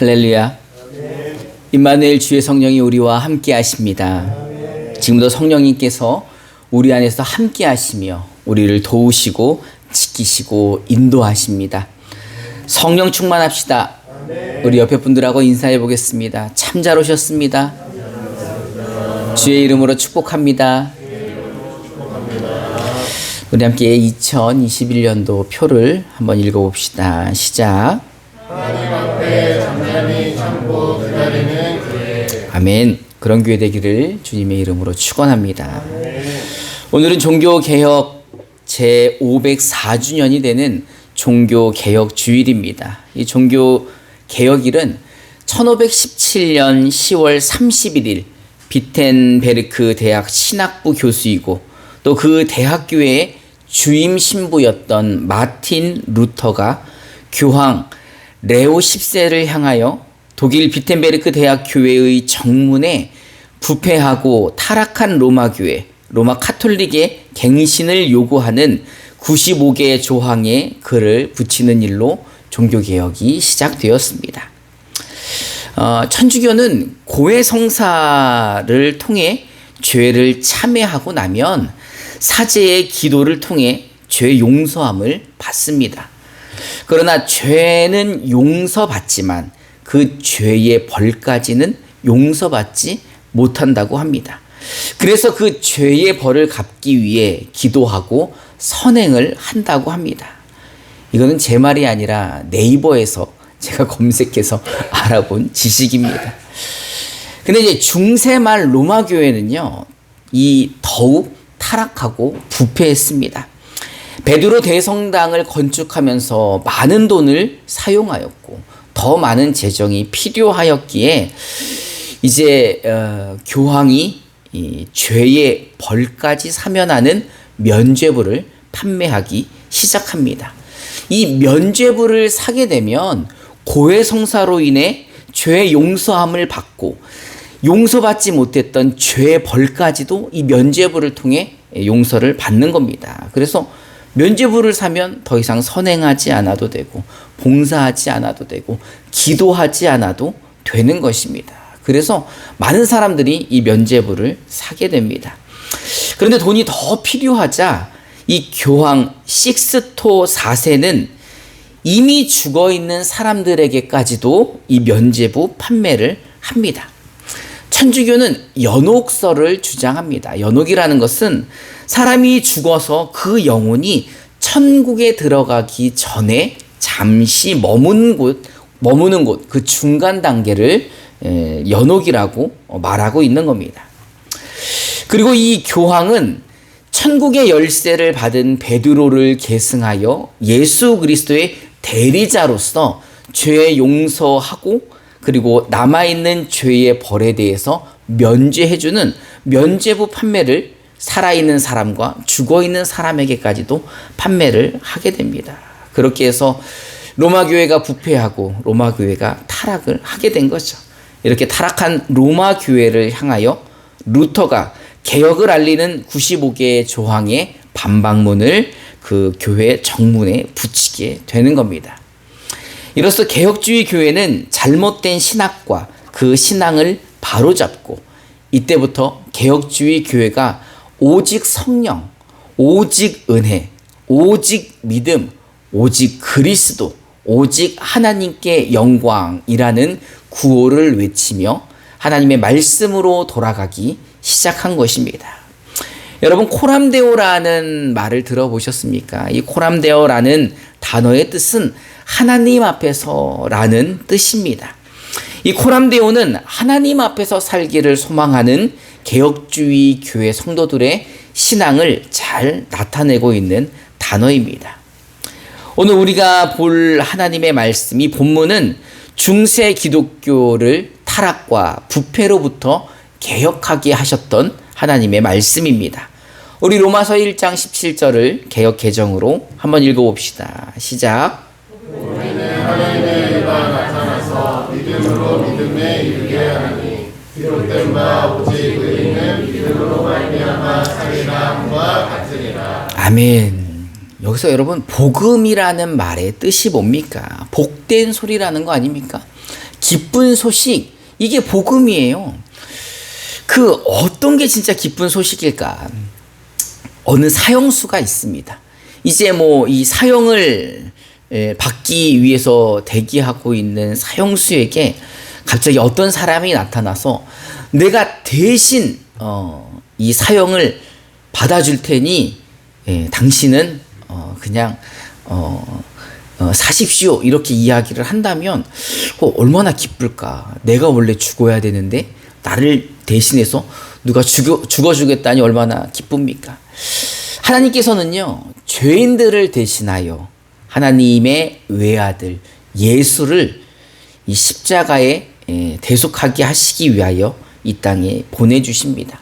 할렐루야. 임마누엘 주의 성령이 우리와 함께 하십니다. 지금도 성령님께서 우리 안에서 함께 하시며 우리를 도우시고 지키시고 인도하십니다. 성령 충만합시다. 우리 옆에 분들하고 인사해 보겠습니다. 참 잘 오셨습니다. 주의 이름으로 축복합니다. 우리 함께 2021년도 표를 한번 읽어봅시다. 시작. 하나님 앞에 잠잠히 참고 기다리는 교회. 아멘. 그런 교회 되기를 주님의 이름으로 축원합니다. 오늘은 종교개혁 제504주년이 되는 종교개혁 주일입니다. 이 종교개혁일은 1517년 10월 31일 비텐베르크 대학 신학부 교수이고 또 그 대학교의 주임 신부였던 마틴 루터가 교황 레오 10세를 향하여 독일 비텐베르크 대학 교회의 정문에 부패하고 타락한 로마 교회, 로마 카톨릭의 갱신을 요구하는 95개의 조항에 글을 붙이는 일로 종교개혁이 시작되었습니다. 천주교는 고해성사를 통해 죄를 참회하고 나면 사제의 기도를 통해 죄 용서함을 받습니다. 그러나 죄는 용서받지만 그 죄의 벌까지는 용서받지 못한다고 합니다. 그래서 그 죄의 벌을 갚기 위해 기도하고 선행을 한다고 합니다. 이거는 제 말이 아니라 네이버에서 제가 검색해서 알아본 지식입니다. 근데 이제 중세말 로마 교회는요, 이 더욱 타락하고 부패했습니다. 베드로 대성당을 건축하면서 많은 돈을 사용하였고 더 많은 재정이 필요하였기에 이제 교황이 이 죄의 벌까지 사면하는 면죄부를 판매하기 시작합니다. 이 면죄부를 사게 되면 고해성사로 인해 죄 용서함을 받고 용서받지 못했던 죄의 벌까지도 이 면죄부를 통해 용서를 받는 겁니다. 그래서 면죄부를 사면 더 이상 선행하지 않아도 되고 봉사하지 않아도 되고 기도하지 않아도 되는 것입니다. 그래서 많은 사람들이 이 면죄부를 사게 됩니다. 그런데 돈이 더 필요하자 이 교황 식스토 4세는 이미 죽어있는 사람들에게까지도 이 면죄부 판매를 합니다. 천주교는 연옥설을 주장합니다. 연옥이라는 것은 사람이 죽어서 그 영혼이 천국에 들어가기 전에 잠시 머무는 곳, 그 중간 단계를 연옥이라고 말하고 있는 겁니다. 그리고 이 교황은 천국의 열쇠를 받은 베드로를 계승하여 예수 그리스도의 대리자로서 죄 용서하고 그리고 남아있는 죄의 벌에 대해서 면죄해주는 면죄부 판매를 살아있는 사람과 죽어있는 사람에게까지도 판매를 하게 됩니다. 그렇게 해서 로마 교회가 부패하고 로마 교회가 타락을 하게 된 거죠. 이렇게 타락한 로마 교회를 향하여 루터가 개혁을 알리는 95개의 조항의 반박문을 그 교회 정문에 붙이게 되는 겁니다. 이로써 개혁주의 교회는 잘못된 신학과 그 신앙을 바로잡고 이때부터 개혁주의 교회가 오직 성령, 오직 은혜, 오직 믿음, 오직 그리스도, 오직 하나님께 영광이라는 구호를 외치며 하나님의 말씀으로 돌아가기 시작한 것입니다. 여러분, 코람데오라는 말을 들어보셨습니까? 이 코람데오라는 단어의 뜻은 하나님 앞에서라는 뜻입니다. 이 코람데오는 하나님 앞에서 살기를 소망하는 개혁주의 교회 성도들의 신앙을 잘 나타내고 있는 단어입니다. 오늘 우리가 볼 하나님의 말씀이 본문은 중세 기독교를 타락과 부패로부터 개혁하게 하셨던 하나님의 말씀입니다. 우리 로마서 1장 17절을 개혁 개정으로 한번 읽어봅시다. 시작. 우리는 하나님의 의가 나타나서 믿음으로 믿음에 이르게 하니 기록된 바 오직 의인은 믿음으로 말미암아 살리라 함과 같으리라. 아멘. 여기서 여러분 복음이라는 말의 뜻이 뭡니까? 복된 소리라는 거 아닙니까? 기쁜 소식, 이게 복음이에요. 그 어떤 게 진짜 기쁜 소식일까? 어느 사형수가 있습니다. 이제 뭐 이 사형을 받기 위해서 대기하고 있는 사형수에게 갑자기 어떤 사람이 나타나서 내가 대신 이 사형을 받아줄 테니 당신은 그냥 사십시오, 이렇게 이야기를 한다면 얼마나 기쁠까. 내가 원래 죽어야 되는데 나를 대신해서 누가 죽어주겠다니 얼마나 기쁩니까? 하나님께서는요, 죄인들을 대신하여 하나님의 외아들 예수를 이 십자가에 대속하게 하시기 위하여 이 땅에 보내주십니다.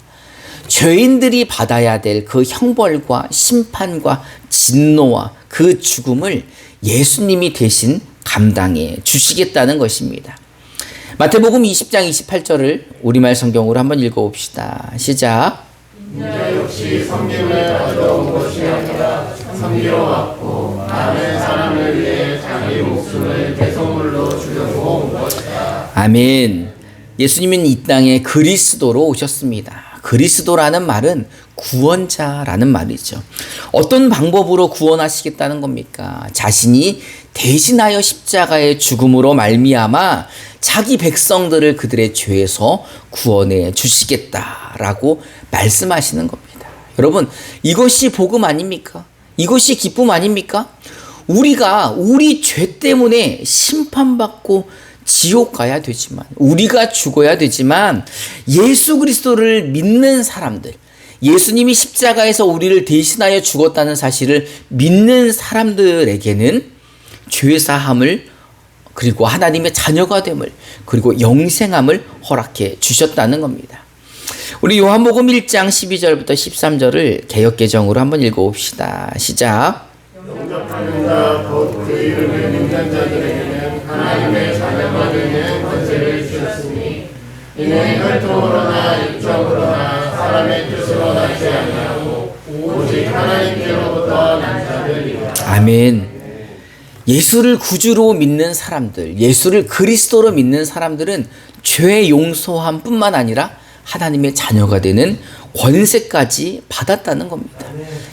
죄인들이 받아야 될 그 형벌과 심판과 진노와 그 죽음을 예수님이 대신 감당해 주시겠다는 것입니다. 마태복음 20장 28절을 우리말 성경으로 한번 읽어봅시다. 시작. 인자 역시 섬김을 얻어온 것이 아니라 섬기러 왔고 많은 사람을 위해 자기 목숨을 대속물로 주려고 온 것이다. 아멘. 예수님은 이 땅에 그리스도로 오셨습니다. 그리스도라는 말은 구원자라는 말이죠. 어떤 방법으로 구원하시겠다는 겁니까? 자신이 대신하여 십자가의 죽음으로 말미암아 자기 백성들을 그들의 죄에서 구원해 주시겠다라고 말씀하시는 겁니다. 여러분, 이것이 복음 아닙니까? 이것이 기쁨 아닙니까? 우리가 우리 죄 때문에 심판받고 지옥 가야 되지만, 우리가 죽어야 되지만, 예수 그리스도를 믿는 사람들, 예수님이 십자가에서 우리를 대신하여 죽었다는 사실을 믿는 사람들에게는 죄사함을, 그리고 하나님의 자녀가 됨을, 그리고 영생함을 허락해 주셨다는 겁니다. 우리 요한복음 1장 12절부터 13절을 개역개정으로 한번 읽어봅시다. 시작. 영접하는 자 곧 그 이름을 믿는 자들에게는 하나님의 자녀가 되는 권세를 주셨으니 이는 혈통으로나 육정으로나 사람의 뜻으로 나지 아니하고 오직 하나님께로부터 난 자들이라. 아멘. 예수를 구주로 믿는 사람들, 예수를 그리스도로 믿는 사람들은 죄 용서함 뿐만 아니라 하나님의 자녀가 되는 권세까지 받았다는 겁니다.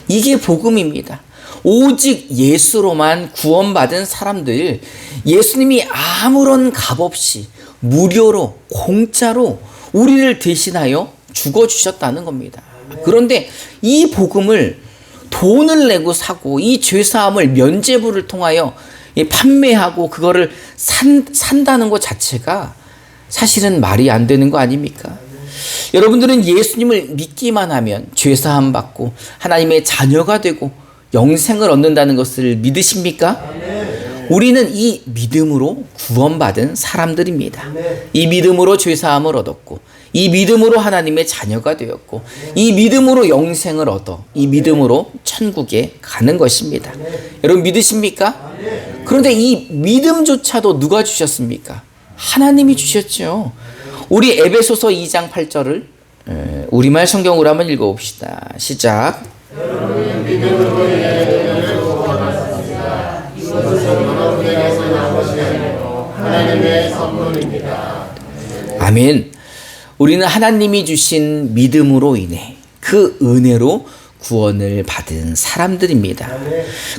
이게 복음입니다. 오직 예수로만 구원받은 사람들, 예수님이 아무런 값 없이 무료로 공짜로 우리를 대신하여 죽어주셨다는 겁니다. 그런데 이 복음을 돈을 내고 사고 이 죄사함을 면죄부를 통하여 판매하고 그거를 산다는 것 자체가 사실은 말이 안 되는 거 아닙니까? 여러분들은 예수님을 믿기만 하면 죄사함 받고 하나님의 자녀가 되고 영생을 얻는다는 것을 믿으십니까? 우리는 이 믿음으로 구원받은 사람들입니다. 이 믿음으로 죄사함을 얻었고, 이 믿음으로 하나님의 자녀가 되었고, 이 믿음으로 영생을 얻어 이 믿음으로 천국에 가는 것입니다. 여러분 믿으십니까? 그런데 이 믿음조차도 누가 주셨습니까? 하나님이 주셨죠. 우리 에베소서 2장 8절을 우리말 성경으로 한번 읽어봅시다. 시작. 여러분은 믿음으로 인해 능력을 구원하셨습니다. 이것은 여러분에게서 난 것이 아니고 하나님의 선물입니다. 아멘. 우리는 하나님이 주신 믿음으로 인해 그 은혜로 구원을 받은 사람들입니다.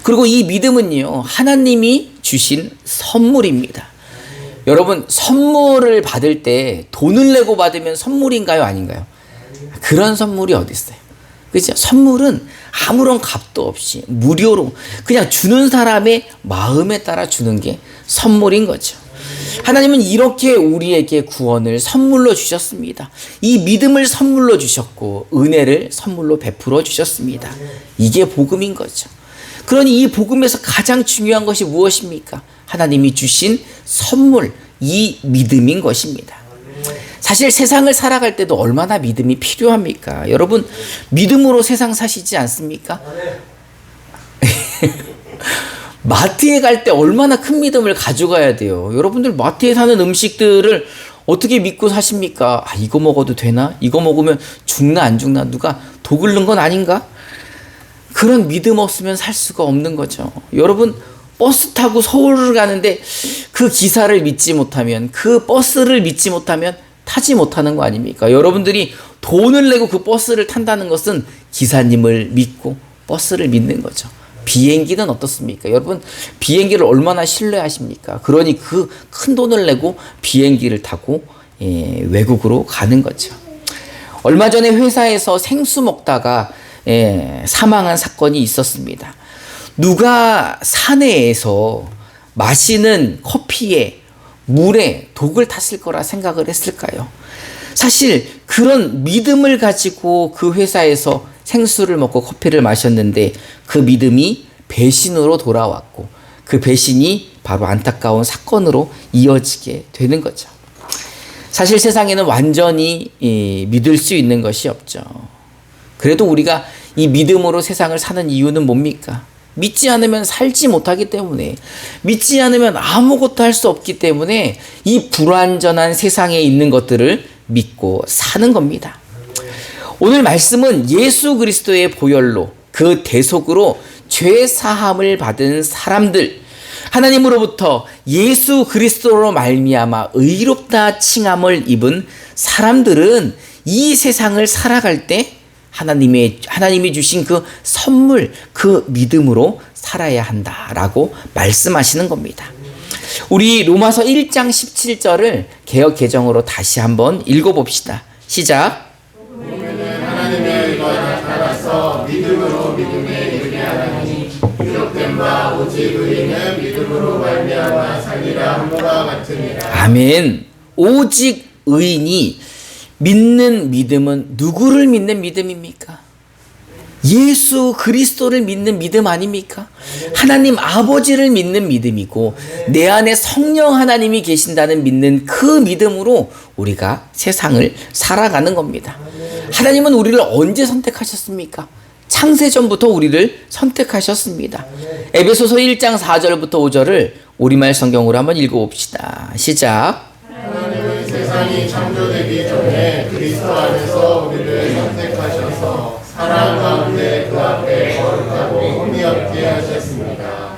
그리고 이 믿음은요, 하나님이 주신 선물입니다. 여러분, 선물을 받을 때 돈을 내고 받으면 선물인가요, 아닌가요? 그런 선물이 어디 있어요? 그죠? 선물은 아무런 값도 없이 무료로 그냥 주는 사람의 마음에 따라 주는 게 선물인 거죠. 하나님은 이렇게 우리에게 구원을 선물로 주셨습니다. 이 믿음을 선물로 주셨고 은혜를 선물로 베풀어 주셨습니다. 이게 복음인 거죠. 그러니 이 복음에서 가장 중요한 것이 무엇입니까? 하나님이 주신 선물, 이 믿음인 것입니다. 사실 세상을 살아갈 때도 얼마나 믿음이 필요합니까? 여러분, 믿음으로 세상 사시지 않습니까? 마트에 갈 때 얼마나 큰 믿음을 가져가야 돼요. 여러분들 마트에 사는 음식들을 어떻게 믿고 사십니까? 아, 이거 먹어도 되나? 이거 먹으면 죽나 안 죽나? 누가 독을 넣은 건 아닌가? 그런 믿음 없으면 살 수가 없는 거죠. 여러분, 버스 타고 서울을 가는데 그 기사를 믿지 못하면, 그 버스를 믿지 못하면 타지 못하는 거 아닙니까? 여러분들이 돈을 내고 그 버스를 탄다는 것은 기사님을 믿고 버스를 믿는 거죠. 비행기는 어떻습니까? 여러분, 비행기를 얼마나 신뢰하십니까? 그러니 그 큰 돈을 내고 비행기를 타고 외국으로 가는 거죠. 얼마 전에 회사에서 생수 먹다가 사망한 사건이 있었습니다. 누가 사내에서 마시는 커피에 물에 독을 탔을 거라 생각을 했을까요? 사실 그런 믿음을 가지고 그 회사에서 생수를 먹고 커피를 마셨는데 그 믿음이 배신으로 돌아왔고 그 배신이 바로 안타까운 사건으로 이어지게 되는 거죠. 사실 세상에는 완전히 믿을 수 있는 것이 없죠. 그래도 우리가 이 믿음으로 세상을 사는 이유는 뭡니까? 믿지 않으면 살지 못하기 때문에, 믿지 않으면 아무것도 할 수 없기 때문에 이 불완전한 세상에 있는 것들을 믿고 사는 겁니다. 오늘 말씀은 예수 그리스도의 보혈로 그 대속으로 죄 사함을 받은 사람들, 하나님으로부터 예수 그리스도로 말미암아 의롭다 칭함을 입은 사람들은 이 세상을 살아갈 때 하나님이 주신 그 선물, 그 믿음으로 살아야 한다라고 말씀하시는 겁니다. 우리 로마서 1장 17절을 개역 개정으로 다시 한번 읽어봅시다. 시작. 하나님의 의가 나타나서 믿음으로 믿음에 이르게 하나니 유력된 바 오직 의인은 믿음으로 말미암아 살리라 함과 같으니라. 아멘. 오직 의인이 믿는 믿음은 누구를 믿는 믿음입니까? 예수 그리스도를 믿는 믿음 아닙니까? 하나님 아버지를 믿는 믿음이고 내 안에 성령 하나님이 계신다는 믿는 그 믿음으로 우리가 세상을 살아가는 겁니다. 하나님은 우리를 언제 선택하셨습니까? 창세전부터 우리를 선택하셨습니다. 에베소서 1장 4절부터 5절을 우리말 성경으로 한번 읽어봅시다. 시작. 하나님은 세상이 창조되기 전에 그리스도 안에서 우리를 선택하셔서 사랑 가운데 그 앞에 거룩하고 흠이 없게 하셨습니다.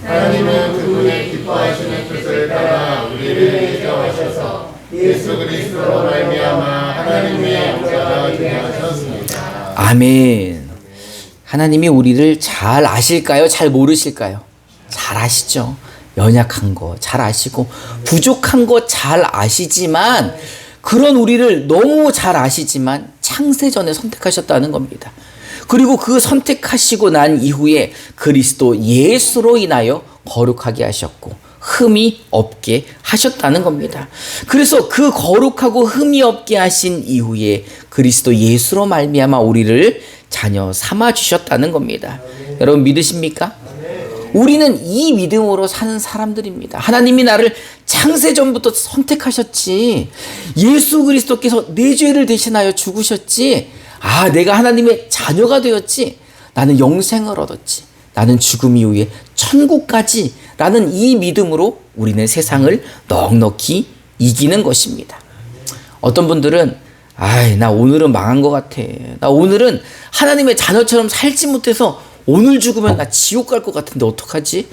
하나님은 그분의 기뻐하시는 뜻을 따라 우리를 예정하셔서 예수 그리스도로 말미암아 하나님의 영자가 되게 하셨습니다. 아멘. 하나님이 우리를 잘 아실까요? 잘 모르실까요? 잘 아시죠. 연약한 거 잘 아시고 부족한 거 잘 아시지만, 그런 우리를 너무 잘 아시지만 창세전에 선택하셨다는 겁니다. 그리고 그 선택하시고 난 이후에 그리스도 예수로 인하여 거룩하게 하셨고 흠이 없게 하셨다는 겁니다. 그래서 그 거룩하고 흠이 없게 하신 이후에 그리스도 예수로 말미암아 우리를 자녀 삼아 주셨다는 겁니다. 여러분 믿으십니까? 우리는 이 믿음으로 사는 사람들입니다. 하나님이 나를 창세전부터 선택하셨지. 예수 그리스도께서 내 죄를 대신하여 죽으셨지. 내가 하나님의 자녀가 되었지. 나는 영생을 얻었지. 나는 죽음 이후에 천국까지 라는 이 믿음으로 우리는 세상을 넉넉히 이기는 것입니다. 어떤 분들은 나 오늘은 망한 것 같아. 나 오늘은 하나님의 자녀처럼 살지 못해서 오늘 죽으면 나 지옥 갈 것 같은데 어떡하지?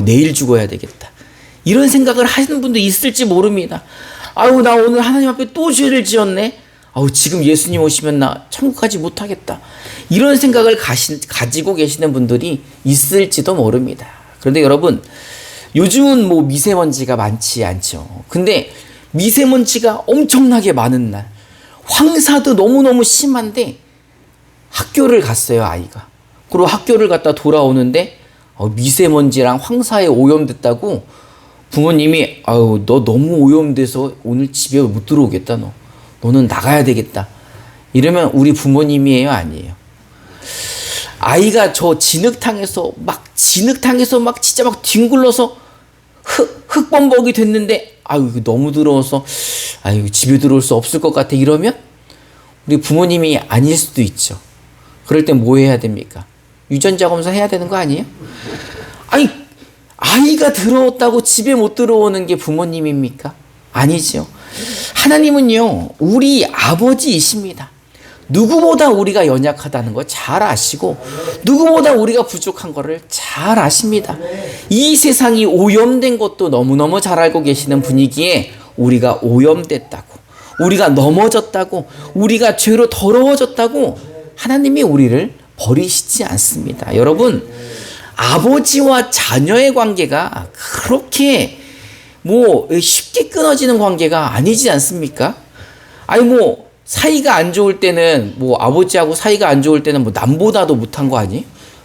내일 죽어야 되겠다. 이런 생각을 하시는 분도 있을지 모릅니다. 나 오늘 하나님 앞에 또 죄를 지었네. 지금 예수님 오시면 나 천국 가지 못하겠다. 이런 생각을 가지고 계시는 분들이 있을지도 모릅니다. 그런데 여러분, 요즘은 미세먼지가 많지 않죠. 근데 미세먼지가 엄청나게 많은 날, 황사도 너무너무 심한데 학교를 갔어요, 아이가. 그리고 학교를 갔다 돌아오는데 미세먼지랑 황사에 오염됐다고 부모님이 너 너무 오염돼서 오늘 집에 못 들어오겠다. 너는 나가야 되겠다. 이러면 우리 부모님이에요, 아니에요? 아이가 저 진흙탕에서 막 진짜 막 뒹굴러서 흙범벅이 됐는데 이거 너무 더러워서 집에 들어올 수 없을 것 같아. 이러면 우리 부모님이 아닐 수도 있죠. 그럴 땐 뭐 해야 됩니까? 유전자 검사 해야 되는 거 아니에요? 아이가 더러웠다고 집에 못 들어오는 게 부모님입니까? 아니죠. 하나님은요, 우리 아버지이십니다. 누구보다 우리가 연약하다는 거 잘 아시고 누구보다 우리가 부족한 거를 잘 아십니다. 이 세상이 오염된 것도 너무너무 잘 알고 계시는 분위기에 우리가 오염됐다고, 우리가 넘어졌다고, 우리가 죄로 더러워졌다고 하나님이 우리를 버리시지 않습니다. 여러분, 아버지와 자녀의 관계가 그렇게 쉽게 끊어지는 관계가 아니지 않습니까? 아니 사이가 안 좋을 때는 아버지하고 사이가 안 좋을 때는 남보다도 못한 거 아니?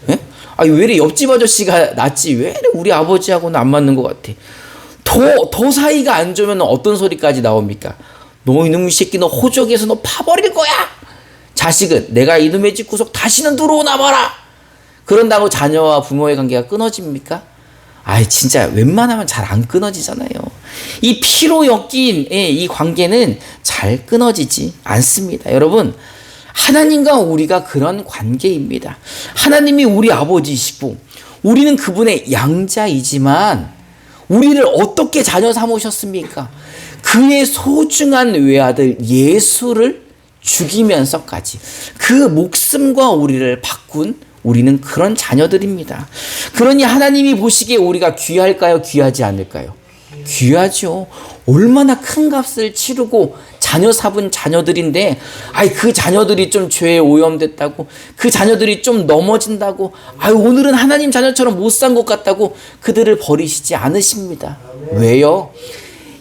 예? 아니 왜 이래 옆집 아저씨가 낫지? 왜 이래 우리 아버지하고는 안 맞는 것 같아? 더 사이가 안 좋으면 어떤 소리까지 나옵니까? 너 이놈의 새끼, 너 호적에서 너 파버릴 거야. 자식은 내가 이놈의 집 구석 다시는 들어오나 봐라. 그런다고 자녀와 부모의 관계가 끊어집니까? 아이 진짜 웬만하면 잘 안 끊어지잖아요. 이 피로 엮인 이 관계는 잘 끊어지지 않습니다. 여러분, 하나님과 우리가 그런 관계입니다. 하나님이 우리 아버지이시고 우리는 그분의 양자이지만 우리를 어떻게 자녀 삼으셨습니까? 그의 소중한 외아들 예수를 죽이면서까지 그 목숨과 우리를 바꾼 우리는 그런 자녀들입니다. 그러니 하나님이 보시기에 우리가 귀할까요? 귀하지 않을까요? 귀하죠. 얼마나 큰 값을 치르고 자녀 삼은 자녀들인데, 그 자녀들이 좀 죄에 오염됐다고, 그 자녀들이 좀 넘어진다고, 오늘은 하나님 자녀처럼 못 산 것 같다고 그들을 버리시지 않으십니다. 왜요?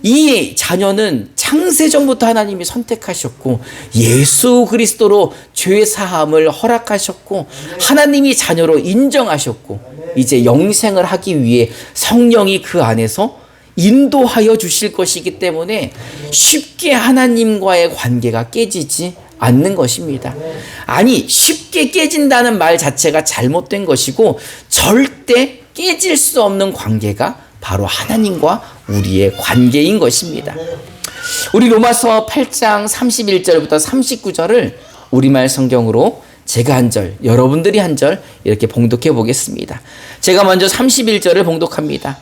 이 자녀는 창세전부터 하나님이 선택하셨고 예수 그리스도로 죄 사함을 허락하셨고 하나님이 자녀로 인정하셨고 이제 영생을 하기 위해 성령이 그 안에서 인도하여 주실 것이기 때문에 쉽게 하나님과의 관계가 깨지지 않는 것입니다. 아니, 쉽게 깨진다는 말 자체가 잘못된 것이고 절대 깨질 수 없는 관계가 바로 하나님과 우리의 관계인 것입니다. 우리 로마서 8장 31절부터 39절을 우리말 성경으로 제가 한 절, 여러분들이 한 절 이렇게 봉독해 보겠습니다. 제가 먼저 31절을 봉독합니다.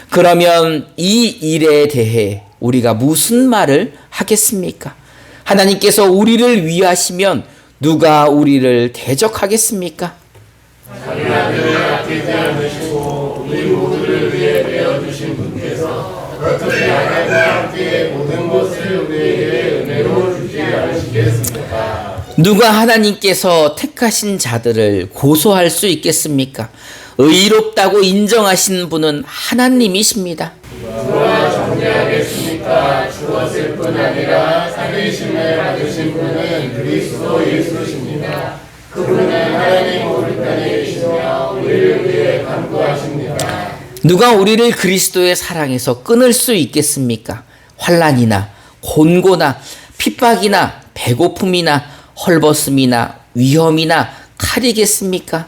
그러면 이 일에 대해 우리가 무슨 말을 하겠습니까? 하나님께서 우리를 위하시면 누가 우리를 대적하겠습니까? 자기 아들을 아끼지 않으시고 우리 모두를 위해 내어주신 분께서 어떻게 아들과 함께 모든 것을 우리에게 은혜로 주지 않으시겠습니까? 누가 하나님께서 택하신 자들을 고소할 수 있겠습니까? 의롭다고 인정하신 분은 하나님이십니다. 누가 정죄하겠습니까? 죽었을 뿐 아니라 살리심을 받으신 분은 그리스도 예수십니다. 그분은 하나님 오른편에 계시며 우리를 위해 간구하십니다. 누가 우리를 그리스도의 사랑에서 끊을 수 있겠습니까? 환난이나 곤고나 핍박이나 배고픔이나 헐벗음이나 위험이나 칼이겠습니까?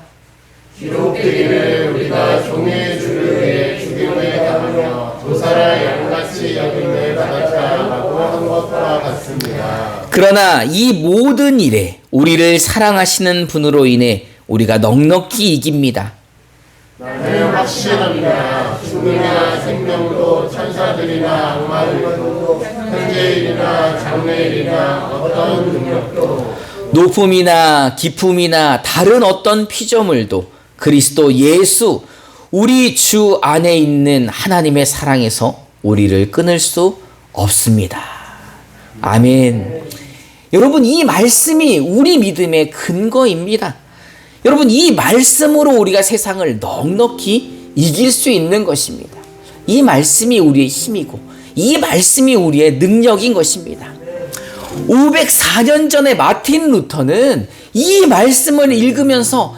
기록되기를 우리가 종의 주를 위해 죽임을 당하며 도살아 양같이 여김을 받았다 하고 한 것과 같습니다. 그러나 이 모든 일에 우리를 사랑하시는 분으로 인해 우리가 넉넉히 이깁니다. 나는 확신합니다. 죽음이나 생명도 천사들이나 악마들도 현재일이나 장래일이나 어떤 능력도 높음이나 깊음이나 다른 어떤 피조물도 그리스도 예수 우리 주 안에 있는 하나님의 사랑에서 우리를 끊을 수 없습니다. 아멘. 여러분, 이 말씀이 우리 믿음의 근거입니다. 여러분, 이 말씀으로 우리가 세상을 넉넉히 이길 수 있는 것입니다. 이 말씀이 우리의 힘이고 이 말씀이 우리의 능력인 것입니다. 504년 전에 마틴 루터는 이 말씀을 읽으면서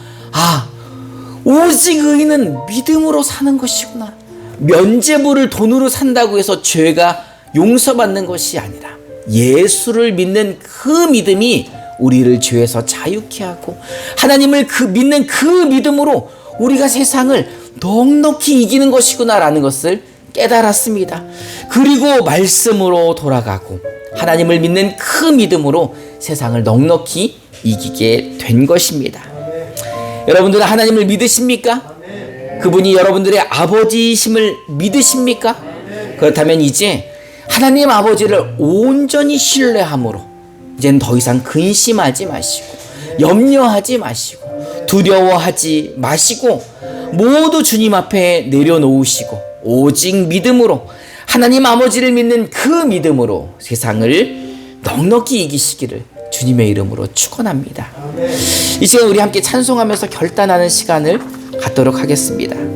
오직 의인은 믿음으로 사는 것이구나. 면죄부를 돈으로 산다고 해서 죄가 용서받는 것이 아니라 예수를 믿는 그 믿음이 우리를 죄에서 자유케 하고 하나님을 믿는 그 믿음으로 우리가 세상을 넉넉히 이기는 것이구나라는 것을 깨달았습니다. 그리고 말씀으로 돌아가고 하나님을 믿는 그 믿음으로 세상을 넉넉히 이기게 된 것입니다. 여러분들은 하나님을 믿으십니까? 그분이 여러분들의 아버지이심을 믿으십니까? 그렇다면 이제 하나님 아버지를 온전히 신뢰함으로 이제는 더 이상 근심하지 마시고 염려하지 마시고 두려워하지 마시고 모두 주님 앞에 내려놓으시고 오직 믿음으로 하나님 아버지를 믿는 그 믿음으로 세상을 넉넉히 이기시기를 주님의 이름으로 축원합니다. 이 시간 우리 함께 찬송하면서 결단하는 시간을 갖도록 하겠습니다.